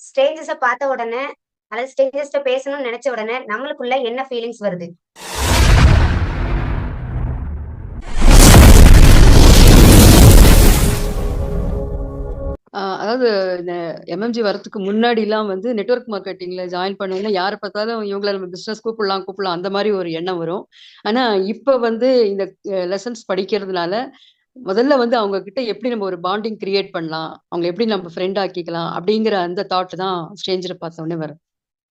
ஸ்ட்ரேஞ்சர்ஸ பார்த்த உடனே, அல்லது ஸ்ட்ரேஞ்சர்ஸ்ட்ட பேசணும்னு நெனச்ச உடனே, நம்மளுக்குள்ள என்ன ஃபீலிங்ஸ் வருது? அதாவது இந்த எம்எம்ஜி வரதுக்கு முன்னாடிலாம் வந்து நெட்வொர்க் மார்க்கெட்டிங்ல ஜாயின் பண்ணீங்கன்னா, யார பார்த்தாலும் இவங்கள நம்ம பிசினஸ் கூப்பிடலாம் அந்த மாரி ஒரு எண்ணம் வரும். ஆனா, இப்ப வந்து இந்த லெசன்ஸ் படிக்கிறதுனால, முதல்ல வந்து அவங்க கிட்ட எப்படி நம்ம ஒரு பாண்டிங் கிரியேட் பண்ணலாம்? அவங்கள எப்படி நம்ம ஃப்ரெண்ட் ஆக்கிக்கலாம்? அப்படிங்கிற அந்த தாட் தான் ஸ்ட்ரேஞ்சர பார்த்த உடனே வரும்.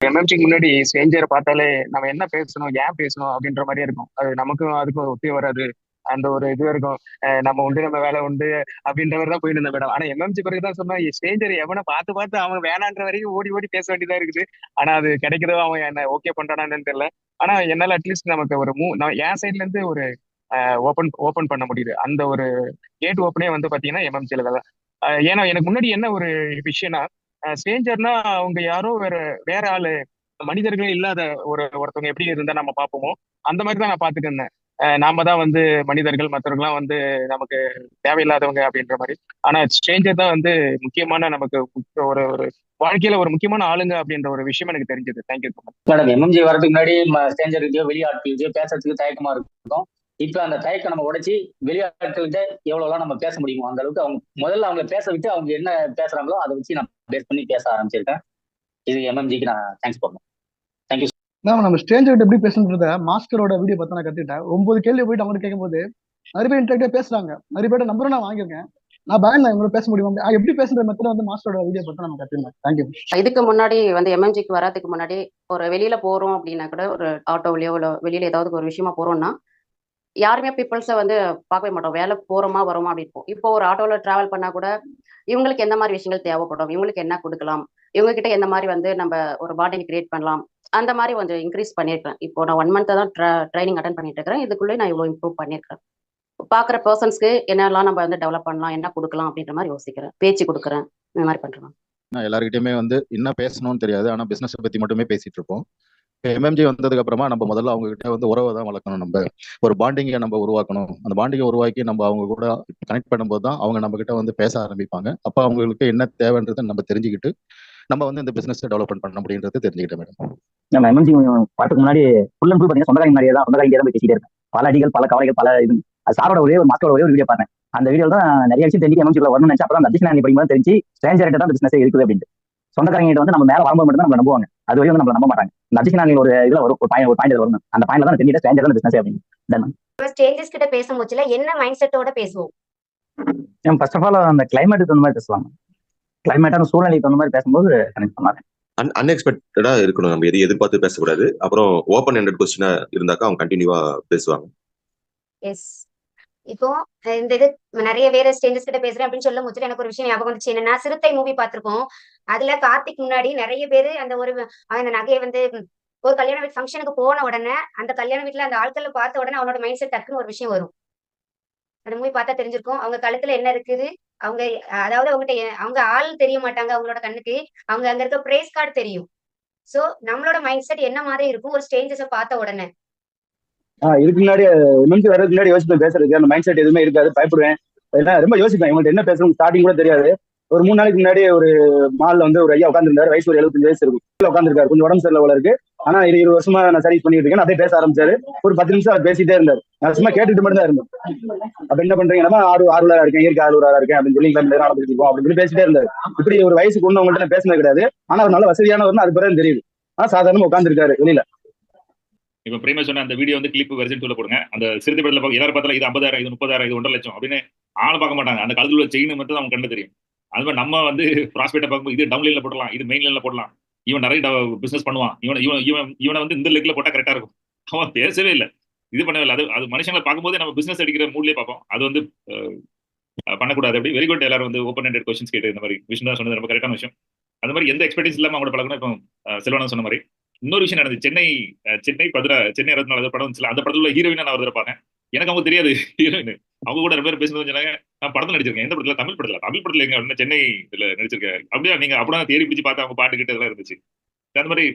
எம்எம்சிக்கு முன்னாடி ஸ்ட்ரேஞ்சரை பார்த்தாலே நம்ம என்ன பேசணும், ஏன் பேசணும் அப்படின்ற மாதிரியே இருக்கும். அது நமக்கும் அதுக்கும் ஒத்தே வராது. அந்த ஒரு இது இருக்கும். நம்ம உண்டு நம்ம வேலை உண்டு அப்படின்ற மாதிரி தான் போயிட்டு இருந்த மேடம். ஆனா எம்எம்சி பிறகுதான் சொன்னா ஸ்ட்ரேஞ்சர் எவனை பார்த்து பார்த்து அவன் வேணான்ற வரைக்கும் ஓடி ஓடி பேச வேண்டியதா இருக்குது. ஆனா அது கிடைக்கிறதோ அவன் என்ன ஓகே பண்றானான்னு தெரியல. ஆனா என்னால அட்லீஸ்ட் நமக்கு ஒரு நான் என் சைட்ல இருந்து ஒரு ஓபன் ஓபன் பண்ண முடியுது. அந்த ஒரு கேட் ஓப்பனே வந்து பாத்தீங்கன்னா எம்எம்சில தான். ஏன்னா எனக்கு முன்னாடி என்ன ஒரு விஷயம்னா, ஸ்ட்ரேஞ்சர்னா அவங்க யாரோ வேற ஆளு, மனிதர்களே இல்லாத ஒருத்தவங்க எப்படி இருந்தா நம்ம பார்ப்போமோ அந்த மாதிரி தான் நான் பார்த்துட்டு இருந்தேன். நாம தான் வந்து மனிதர்கள், மற்றவர்கள்லாம் வந்து நமக்கு தேவையில்லாதவங்க அப்படின்ற மாதிரி. ஆனா ஸ்ட்ரேஞ்சர் தான் வந்து முக்கியமான நமக்கு ஒரு ஒரு வாழ்க்கையில ஒரு முக்கியமான ஆளுங்க அப்படின்ற ஒரு விஷயம் எனக்கு தெரிஞ்சது. Thank you so much. Madam, MMG வரதுக்கு முன்னாடி ஸ்ட்ரேஞ்சர்கிட்டயோ வெளியாட்கள்கிட்டயோ பேசுறதுக்கு தயக்கமா இருக்கும். இப்ப அந்த தயக்கம் நம்ம உடைச்சி வெளியாட்கள்கிட்ட எவ்வளவுலாம் நம்ம பேச முடியுமோ அந்த அளவுக்கு அவங்க முதல்ல அவங்க பேச விட்டு அவங்க என்ன பேசுறாங்களோ அதை வச்சு நான் பேஸ் பண்ணி பேச ஆரம்பிச்சிருக்கேன். இது எம்எம்ஜிக்கு நான் தேங்க்ஸ் பண்ணணும். தேங்க்யூ. நம்ம ஸ்ட்ரேஞ்சர்கிட்ட எப்படி பேசணுன்றத மாஸ்டரோட வீடியோ பார்த்து நான் கத்துக்கிட்டேன். 9 கேள்வி போயிட்டு அவங்க கேட்கும்போது நிறைய பேர் இன்டராக்டா பேசுறாங்க. நிறைய பேர் நம்பரும் நான் வாங்கியிருக்கேன். நான் பயன் இவங்களோட பேச முடியும் எப்படி பேசுற மெத்தட் வந்து மாஸ்டரோட வீடியோ பார்த்து நம்ம கத்துக்கிட்டேன். தேங்க்யூ. இதுக்கு முன்னாடி வந்து எம்எம்ஜிக்கு வராதுக்கு முன்னாடி ஒரு வெளியில போறோம் அப்படின்னா கூட, ஒரு ஆட்டோவிலயோ இல்லை வெளியில ஏதாவது ஒரு விஷயமா போறோம்னா யாருமே பீப்புள்ஸை வந்து பார்க்கவே மாட்டோம். வேலை போறோமா வரோமா அப்படி இருக்கும். இப்போ ஒரு ஆட்டோவில் டிராவல் பண்ணா கூட இவங்களுக்கு எந்த மாதிரி விஷயங்கள் தேவைப்படும், இவங்களுக்கு என்ன கொடுக்கலாம், இவங்க கிட்ட எந்த மாதிரி வந்து நம்ம ஒரு பாண்டிங் கிரியேட் பண்ணலாம், அந்த மாதிரி கொஞ்சம் இன்க்ரீஸ் பண்ணியிருக்கேன். இப்போ நான் 1 month தான் ட்ரைனிங் அட்டன் பண்ணிட்டு இருக்கிறேன். இதுக்குள்ளே நான் இவ்வளோ இம்ப்ரூவ் பண்ணியிருக்கேன். பார்க்குற பர்சன்ஸ்க்கு என்னெல்லாம் நம்ம வந்து டெவலப் பண்ணலாம், என்ன கொடுக்கலாம் அப்படின்ற மாதிரி யோசிக்கிறேன். பேச்சு கொடுக்குறேன், இந்த மாதிரி பண்றேன். எல்லாருக்கிட்டையுமே வந்து என்ன பேசணும்னு தெரியாது. ஆனா பிசினஸ் பத்தி மட்டுமே பேசிட்டு இருப்போம். எம்எம்ஜி வந்ததுக்கு அப்புறமா நம்ம முதல்ல அவங்க கிட்ட வந்து உறவை தான் வளர்க்கணும். நம்ம ஒரு பாண்டிங்கை நம்ம உருவாக்கணும். அந்த பாண்டிங்கை உருவாக்கி நம்ம அவங்க கூட கனெக்ட் பண்ணும்போது தான் அவங்க நம்ம கிட்ட வந்து பேச ஆரம்பிப்பாங்க. அப்போ அவங்களுக்கு என்ன தேவைன்றதை நம்ம தெரிஞ்சுக்கிட்டு நம்ம வந்து இந்த பிசினஸ் டெவலப்மெண்ட் பண்ண முடியுன்றது தெரிஞ்சுக்கிட்டேன் மேடம். நம்ம எம்எம்ஜி பாட்டுக்கு முன்னாடி ஃபுல் அண்ட் ஃபுல் பார்த்தீங்கன்னா சொந்தக்காரங்க மாதிரியே தான் தான் பேசிட்டே இருக்கேன். பல அடிகள், பல கவலைகள், பல இது. சாரோட மாஸ்டரோட ஒரே ஒரு வீடியோ பார்த்தேன். அந்த வீடியோ தான் நிறைய விஷயம் தெரிஞ்சு எம்எம்ஜிக்குள்ள வரணும்னு நினைச்சு அப்புறம் அந்த அடிஷனல் படிக்கும்போது தெரிஞ்சு ஸ்ட்ரேஞ்சர்கிட்ட தான் பிசினஸ் இருக்குது அப்படின்ட்டு. சொந்தக்காரங்க வந்து நம்ம மேல வரும்போது மட்டும் தான் நம்ம நம்புவாங்க. அது வரையும் நம்ம நம்ப மாட்டாங்க. இந்த அடிஷனல் ஒரு இதுல ஒரு பாயிண்ட் வரும். அந்த பாயிண்ட்ல தான் தெரிஞ்சுட்டு ஸ்ட்ரேஞ்சர் தான் பிசினஸ் அப்படின்னு. ஸ்ட்ரேஞ்சர்ஸ் கிட்ட பேசும்போதுல என்ன மைண்ட் செட்டோட பேசுவோம்? ஃபர்ஸ்ட் ஆஃப் ஆல் அந்த கிளைமேட்டுக்கு தகுந்த மாதிரி பேசலாம். கிளைமேட்டான சூழ்நிலைக்கு தகுந்த மாதிரி பேசும்போது கனெக்ட் பண்ணாங்க. அன்எக்ஸ்பெக்டடா இருக்கணும். நம்ம எதிர்பார்த்து பேசக்கூடாது. அப்புறம் ஓப்பன் எண்டட் கொஸ்டினா இருந்தாக்கா அவங்க கண்டினியூவா பேசுவாங்க. எஸ். இப்போ இந்த இது நிறைய வேற ஸ்ட்ரேஞ்சர்ஸ் கிட்ட பேசுறேன் அப்படின்னு சொல்லும் போது எனக்கு ஒரு விஷயம் ஞாபகம் வந்துச்சு. என்னன்னா, சிறுத்தை மூவி பார்த்திருக்கோம். அதுல கார்த்திக் முன்னாடி நிறைய பேரு அந்த அந்த நகையை வந்து ஒரு கல்யாண வீட்டு ஃபங்க்ஷனுக்கு போன உடனே அந்த கல்யாண வீட்டுல அந்த ஆட்களை பார்த்த உடனே அவனோட மைண்ட் செட் டக்குன்னு ஒரு விஷயம் வரும். அந்த மூவி பார்த்தா தெரிஞ்சிருக்கும். அவங்க கழுத்துல என்ன இருக்குது, அவங்க அதாவது அவங்ககிட்ட அவங்க ஆள் தெரிய மாட்டாங்க அவங்களோட கண்ணுக்கு. அவங்க அங்க இருக்க பிரைஸ் கார்டு தெரியும். சோ நம்மளோட மைண்ட் செட் என்ன மாதிரி இருக்கும் ஒரு ஸ்ட்ரேஞ்சர்ஸை பார்த்த உடனே? இதுக்கு முன்னாடி எம்எம்சி வரதுக்கு முன்னாடி யோசிப்பேன் பேசுறதுக்கு. அந்த மைண்ட் செட் எதுவுமே இருக்காது. பயப்படுவேன். ரொம்ப யோசிப்பேன். இவங்கள்ட்ட என்ன பேசணும் ஸ்டார்டிங் கூட தெரியாது. ஒரு 3 நாளைக்கு முன்னாடி ஒரு மால்ல வந்து ஒரு ஐயா உட்காந்துருந்தாரு. வயசு ஒரு 75 வயசு இருக்கும். உட்காந்துருக்காரு. கொஞ்சம் உடம்பு சரியில்லை இருக்கு. ஆனா 20 வருஷமா நான் சர்வீஸ் பண்ணிட்டு இருக்கேன். அதே பேச ஆரம்பிச்சாரு. ஒரு 10 நிமிஷம் அவர் பேசிட்டே இருந்தாரு. நான் சும்மா கேட்டுட்டு மட்டும் தான் இருந்தேன். அப்ப என்ன பண்றீங்கன்னா ஆர்வலரா இருக்கேன், இயற்கை ஆர்வலரா இருக்கேன் அப்படின்னு சொல்லி அப்படின்னு சொல்லி பேசிட்டே இருந்தாரு. இப்படி ஒரு வயசுக்கு ஒண்ணவங்கள்ட்ட நான் பேசினது கிடையாது. ஆனா ஒரு நல்ல வசதியானவர்னு அது பிறகு தெரியுது. ஆனா சாதாரணமா உட்காந்துருக்காரு வெளியில. இப்ப பிரேமா சொன்ன அந்த வீடியோ வந்து கிளிப் வெர்ஷன் 2ல போடுங்க. அந்த சிறுத்தை படத்துல எல்லாரும் பார்த்தாலும் இது 50,000, இது 30,000, இது 1.5 லட்சம் அப்படின்னு ஆளை பார்க்க மாட்டாங்க. அந்த கழுத்துல உள்ள செயின் மட்டும் அவங்க கண்டு தெரியும். அது மாதிரி நம்ம வந்து ப்ராஸ்பெக்டை பார்க்கும்போது இது டவுன் லைன்ல போடலாம், இது மெயின் லைன்ல போடலாம், இவன் நிறைய பிசினஸ் பண்ணுவான், இவனை வந்து இந்த லெக்ல போட்டா கரெக்டா இருக்கும். அவன் பேசவே இல்லை, இது பண்ணவே இல்லை. அது மனுஷங்களை பார்க்கும்போது நம்ம பிசினஸ் அடிக்கிற மூட்லயே பார்ப்போம். அது வந்து பண்ணக்கூடாது. அப்படி வெரி குட். எல்லாரும் வந்து ஓப்பன் எண்டட் கொஸ்டின்ஸ் கேட்டு இந்த மாதிரி விஷயம் தான் சொன்னது ரொம்ப கரெக்டான விஷயம். அந்த மாதிரி எந்த எக்ஸ்பெக்டேஷன் இல்லாம அவங்களோட பழகணும். இப்போ செல்வனா சொன்ன மாதிரி இன்னொரு விஷயம் நடந்தது. சென்னை 64 படம் வந்துச்சு. அந்த படத்துல ஹீரோயினா நான் ஒரு பார்த்தேன். எனக்கு அவங்க தெரியாது ஹீரோயின். அவங்க கூட ரொம்ப பேர் பேசுனது சொன்னாங்க. நான் படத்துல நடிச்சிருக்கேன். எந்த படத்துல? தமிழ் படத்துல எங்க அப்படின்னா சென்னை இதுல நடிச்சிருக்கேன். அப்படியே நீங்க அப்படியே தேடி பிடிச்சி பார்த்தா அவங்க பாட்டு கிட்ட எல்லாம் இருந்துச்சு. அந்த மாதிரி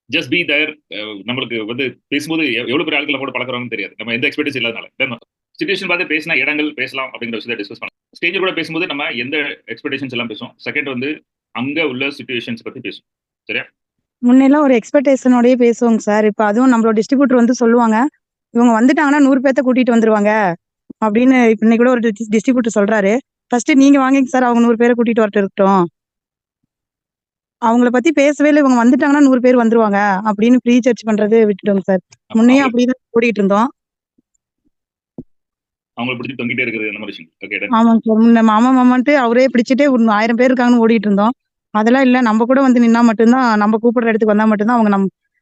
ஜஸ்ட் பி தேர். நம்மளுக்கு வந்து பேசும்போது எவ்வளவு பேர் ஆட்களை கூட பழக்கிறோம்னு தெரியாது. நம்ம எந்த எக்ஸ்பெக்டேஷன் இல்லாதனால சிச்சுவேஷன் பார்த்து பேசினா இடங்கள் பேசலாம் அப்படிங்கிற விஷயத்தை டிஸ்கஸ் பண்ணலாம். ஸ்டேஜ் கூட பேசும்போது நம்ம எந்த எக்ஸ்பெக்டேஷன்ஸ் எல்லாம் பேசுவோம். செகண்ட் வந்து அங்க உள்ள சிச்சுவேஷன்ஸ் பத்தி பேசுவோம். சரியா? முன்னெல்லாம் ஒரு எக்ஸ்பெக்டேஷனோடயே பேசுவோங்க சார். இப்ப அதுவும் நம்மளோட டிஸ்ட்ரிபியூட்டர் வந்து சொல்லுவாங்க, இவங்க வந்துட்டாங்கன்னா 100 பேத்த கூட்டிட்டு வந்துருவாங்க அப்படின்னு. இப்ப இன்னைக்கு கூட ஒரு டிஸ்ட்ரிபியூட்டர் சொல்றாரு, ஃபர்ஸ்ட் நீங்க வாங்கிங்க சார், அவங்க 100 பேரை கூட்டிட்டு வரட்டு இருக்கட்டும். அவங்கள பத்தி பேசவே இல்லை, இவங்க வந்துட்டாங்கன்னா 100 பேர் வந்துருவாங்க அப்படின்னு ப்ரீ சர்ச் பண்றது விட்டுட்டோங்க சார். முன்னையும் அப்படிதான் ஓடிட்டு இருந்தோம். அவங்களை பிடிச்சி தொங்கிட்டே இருக்கிறது அந்த மாதிரி விஷயம். ஓகே, ஆமாங்க சார். முன்ன மாமா மாமான்ட்டு அவரே பிடிச்சிட்டே ஒரு 1000 பேர் இருக்காங்கன்னு ஓடிட்டு இருந்தோம். அதெல்லாம் இல்ல, நம்ம கூட வந்து நின்னா மட்டும்தான், நம்ம கூப்பிடுற இடத்துக்கு வந்தா மட்டும்தான் அவங்க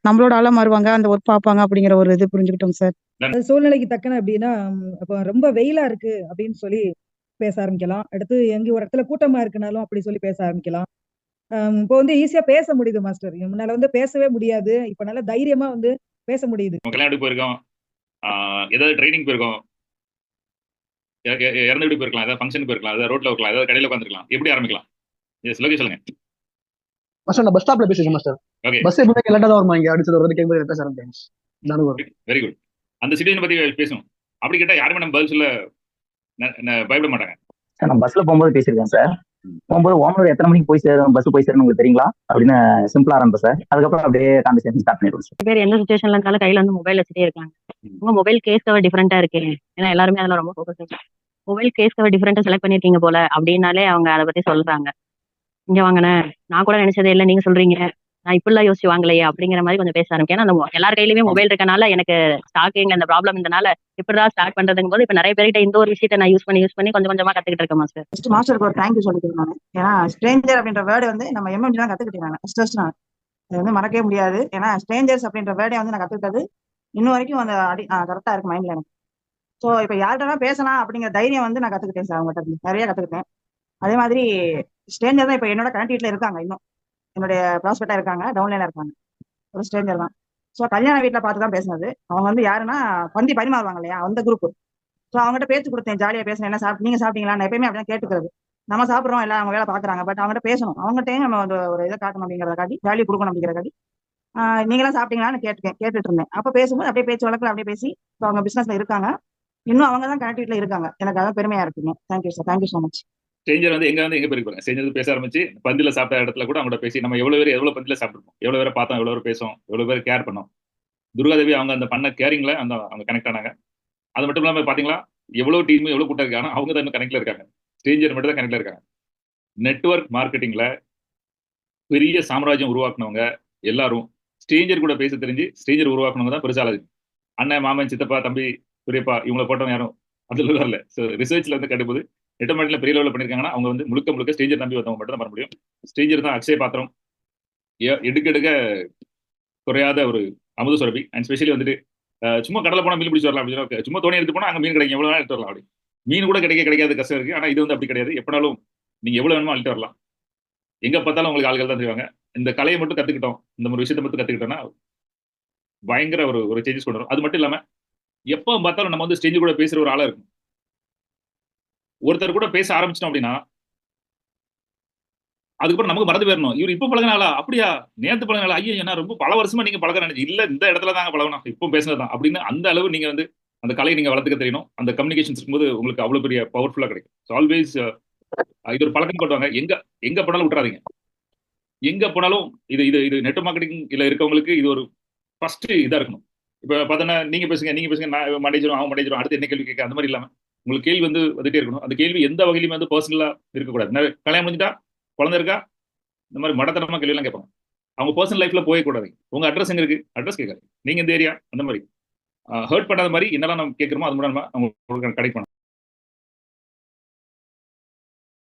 நம்மளோட ஆளா மாறுவாங்க, அந்த ஒர்க் பார்ப்பாங்க அப்படிங்கிற ஒரு இது புரிஞ்சுக்கிட்டோம் சார். அது சூழ்நிலைக்கு தக்கன அப்படின்னா, அப்போ ரொம்ப வெயிலா இருக்கு அப்படின்னு சொல்லி பேச ஆரம்பிக்கலாம். அடுத்து எங்க ஒரு இடத்துல கூட்டமா இருக்குனாலும் அப்படி சொல்லி பேச ஆரம்பிக்கலாம். இப்போ வந்து ஈஸியா பேச முடியுது மாஸ்டர். முன்னால வந்து பேசவே முடியாது, இப்ப நல்லா தைரியமா வந்து பேச முடியுது. நம்ம கல்யாணத்துக்கு போயிருக்கோம், ஏதாவது ட்ரைனிங் போயிருக்கோம், இறந்து வீடு போயிருக்கலாம், ஏதாவது ஃபங்க்ஷன் போயிருக்கலாம், ஏதாவது ரோட்ல இருக்கலாம், ஏதாவது கடையில உட்காந்துருக்கலாம். எப்படி ஆரம்பிக்கலாம்? எஸ், லோகேஷ் சொல்லுங்க. மாஸ்டர் நான் பஸ் ஸ்டாப்ல பேசிருக்கேன் மாஸ்டர். ஓகே, பஸ் எப்பவுமே லேட்டா தான் வருமா, இங்க அடிச்சது வருது கேட்கும்போது பேச ஆரம்பிச்சேன். நானும் வரும். Very good. அந்த சிச்சுவேஷன் பத்தி பேசுவோம். அப்படி கேட்டா யாருமே நம்ம பதில் சொல்ல பயப்பட மாட்டாங்க. சார் நான் பஸ்ல போகும்போது பேசியிருக்கேன் சார். போகும்போது ஓமலூர் எத்தனை மணிக்கு போய் சேரும், பஸ் போய் சேரும் உங்களுக்கு தெரியுங்களா அப்படின்னு சிம்பிளா ஆரம்பிப்பேன் சார். அதுக்கப்புறம் அப்படியே கான்வர்சேஷன் ஸ்டார்ட் பண்ணிடுவோம் சார். பேர் எந்த சுச்சுவேஷன்ல இருந்தாலும் கையில வந்து மொபைல் வச்சுட்டே இருக்காங்க. உங்க மொபைல் கேஸ் கவர் டிஃபரெண்டா இருக்கு, ஏன்னா எல்லாருமே அதில் ரொம்ப ஃபோக்கஸ். மொபைல் கேஸ் கவர் டிஃபரெண்டா செலக்ட் பண்ணிருக்கீங்க போல அப்படின்னாலே அவங்க அதை பத்தி சொல்றாங்க. இங்க வாங்கினேன், நான் கூட நினைச்சதே இல்லை, நீங்க சொல்றீங்க, நான் இப்படிலாம் யோசிச்சு வாங்கலையே அப்படிங்கிற மாதிரி கொஞ்சம் பேச ஆரம்பிக்கும். ஏன்னா அந்த எல்லார் கையிலுமே மொபைல் இருக்கனால எனக்கு ஸ்டாக்கிங் அந்த ப்ராப்ளம் இருந்தனால இப்படிதான் ஸ்டார்ட் பண்றதுங்கும் போது இப்ப நிறைய பேர்கிட்ட இந்த ஒரு விஷயத்தை நான் யூஸ் பண்ணி கொஞ்சம் கொஞ்சமா கத்துக்கிட்டு இருக்கேன் மாஸ்டர். ஃபர்ஸ்ட் மாஸ்டருக்கு ஒரு தேங்க்யூ சொல்லிக்கிறேன் நான். ஏன்னா ஸ்ட்ரேஞ்சர் அப்படின்ற வேர்டு வந்து நம்ம எம்எம்ஜி தான் கத்துக்கிட்டேன். ஃபர்ஸ்ட் நான் அது வந்து மறக்கவே முடியாது. ஏன்னா ஸ்ட்ரேஞ்சர்ஸ் அப்படின்ற வேர்டை வந்து நான் கத்துக்கிட்டது இன்னும் வரைக்கும் அந்த கரெக்டா இருக்கு மைண்ட்ல எனக்கு. ஸோ இப்போ யார்கிட்ட பேசலாம் அப்படிங்கிற தைரியம் வந்து நான் கத்துக்கிட்டேன் சார். அவங்ககிட்ட நிறைய கத்துக்கிட்டேன். அதே மாதிரி ஸ்ட்ரேஞ்சர் தான் இப்போ என்னோட கனெக்டிவ்ல இருக்காங்க, இன்னும் என்னுடைய ப்ராஸ்பெக்டா இருக்காங்க, டவுன்லைனா இருக்காங்க. ஒரு ஸ்ட்ரேஞ்சர் தான். ஸோ கல்யாண வீட்டில் பார்த்து தான் பேசினது. அவங்க வந்து யாருன்னா பந்தி பரிமாறுவாங்க இல்லையா, அந்த குரூப். ஸோ அவங்ககிட்ட பேச்சு கொடுத்தேன், ஜாலியாக பேசினேன். என்ன நீங்க சாப்பிட்டீங்களா, நான் எப்பயுமே அப்படிதான் கேட்டுக்கிறது. நம்ம சாப்பிட்றோம், எல்லாம் அவங்க வேலை பார்க்குறாங்க, பட் அவங்ககிட்ட பேசணும், அவங்ககிட்டையும் நம்ம ஒரு இதை காட்டணும் அப்படிங்கிறத காட்டி, வேல்யூ கொடுக்கணும் அப்படிங்கிற காட்டி நீங்களாம் சாப்பிட்டீங்களான்னு கேட்டுட்டு இருந்தேன். அப்போ பேசும்போது அப்படியே பேச்சு வழக்கில் அப்படியே பேசி இப்போ அவங்க பிசினஸ்ல இருக்காங்க. இன்னும் அவங்க தான் கனெக்டிவ்ல இருக்காங்க. எனக்கு அதான் பெருமையா இருக்குங்க. Thank you sir, thank you so much. Stranger வந்து எங்க போயிருப்பாங்க. ஸ்ட்ரேஞ்சர் பேச ஆரம்பிச்சு பந்தில சாப்பிட்ட இடத்துல கூட அவங்கள்ட்ட பேசி நம்ம எவ்வளவு பந்தில சாப்பிட்டுருப்போம், எவ்வளவு பேரை பார்த்தோம், எவ்வளவு பேர் பேசுவோம், எவ்வளவு பேர் கேர் பண்ணோம். துர்காதேவி அவங்க அந்த பண்ண கேரிங்ல அவங்க கனெக்ட் ஆனாங்க. அது மட்டும் இல்லாம பாத்தீங்களா, எவ்வளவு டீம் எவ்வளவு கூட்டம் இருக்காங்க, அவங்க தான் இன்னும் கனெக்ட்ல இருக்காங்க. ஸ்ட்ரேஞ்சர் மட்டும் தான் கனெக்ட்ல இருக்காங்க. நெட்வொர்க் மார்க்கெட்டிங்ல பெரிய சாம்ராஜ்யம் உருவாக்குனவங்க எல்லாரும் ஸ்ட்ரேஞ்சர் கூட பேச தெரிஞ்சு ஸ்ட்ரேஞ்சர் உருவாக்குனவங்க தான் பெருசால இருக்கு. அண்ணன், மாமன், சித்தப்பா, தம்பி, பெரியப்பா இவங்களை போட்டவங்க யாரும் அதுல வரல. ஸோ ரிசர்ச்ல வந்து கண்டும்போது நெட்டோமேட்டிக்ல பெரிய லெவலில் பண்ணிருக்காங்கன்னா அவங்க வந்து முழுக்க ஸ்ட்ரேஞ்சர் நம்பி வந்தவங்க மட்டும் தான் பண்ண முடியும். ஸ்ட்ரேஞ்சர் தான் அக்ஷய பாத்திரம், எடுக்க குறையாத ஒரு அமுத சுரபி. அண்ட் ஸ்பெஷலி வந்துட்டு சும்மா கடலை போனால் மீன் பிடிச்சி வரலாம் அப்படின்னு, சும்மா தோணி எடுத்து போனால் அங்கே மீன் கிடைக்கும், எவ்வளோ எடுத்து வரலாம். அப்படி மீன் கூட கிடைக்காத கஷ்டம் இருக்கு. ஆனால் இது வந்து அப்படி கிடையாது. எப்படினாலும் நீங்க எவ்வளவு வேணுமோ அள்ளிட்டு வரலாம். எங்க பார்த்தாலும் உங்களுக்கு ஆள்கள் தான் தெரிவாங்க. இந்த கலையை மட்டும் கத்துக்கிட்டோம், இந்த ஒரு விஷயத்தை மட்டும் கத்துக்கிட்டோம்னா பயங்கர ஒரு சேஞ்சஸ் கொண்டு வரும். அது மட்டும் இல்லாம எப்போ பார்த்தாலும் நம்ம வந்து ஸ்டேஜ் கூட பேசுற ஒரு ஆளா இருக்கும். ஒருத்தர் கூட பேச ஆரம்பிச்சிட்டோம் அப்படின்னா அதுக்கப்புறம் நமக்கு மறந்து போயிடணும். இவர் இப்ப பழகினாலா, அப்படியா நேத்து பழகினாலா, ஐயா என்ன ரொம்ப பல வருஷமா நீங்க பழக நினைச்சு இல்ல, இந்த இடத்துல தாங்க பழகணும், இப்போ பேசினதான் அப்படின்னு அந்த அளவு நீங்க வந்து அந்த கலையை நீங்க வளர்த்துக்க தெரியணும். அந்த கம்யூனிகேஷன்ஸ் இருக்கும்போது உங்களுக்கு அவ்வளவு பெரிய பவர்ஃபுல்லா கிடைக்கும். ஆல்வேஸ் இது ஒரு பழக்கம் கொண்டு வாங்க. எங்க போனாலும் விட்டுறாதீங்க. எங்க போனாலும் இது நெட் மார்க்கெட்டிங் இல்ல இருக்கவங்களுக்கு இது ஒரு ஃபர்ஸ்ட் இதா இருக்கணும். இப்ப பார்த்தோன்னா நீங்க பேசுங்க நான் மண்டேஜரும் அவன் மண்டேஜரும் அடுத்து என்ன கேள்வி கேட்க அந்த மாதிரி இல்லாம உங்களுக்கு கேள்வி வந்து வந்துட்டே இருக்கணும். அந்த கேள்வி எந்த வகையிலுமே வந்து பர்சனலா இருக்கக்கூடாது. கல்யாணம் முடிஞ்சுட்டா குழந்தை இருக்கா இந்த மாதிரி மடத்தனமா கேள்வி எல்லாம் கேட்பாங்க. அவங்க பர்சனல் லைஃப்ல போயே கூடாது. உங்க அட்ரஸ் எங்க இருக்கு, அட்ரஸ் கேட்காது, நீங்க இந்த ஏரியா அந்த மாதிரி ஹர்ட் பண்ணாத மாதிரி என்னெல்லாம் நம்ம கேட்கறோமோ அது மூலமா அவங்க கிடைக்கணும்.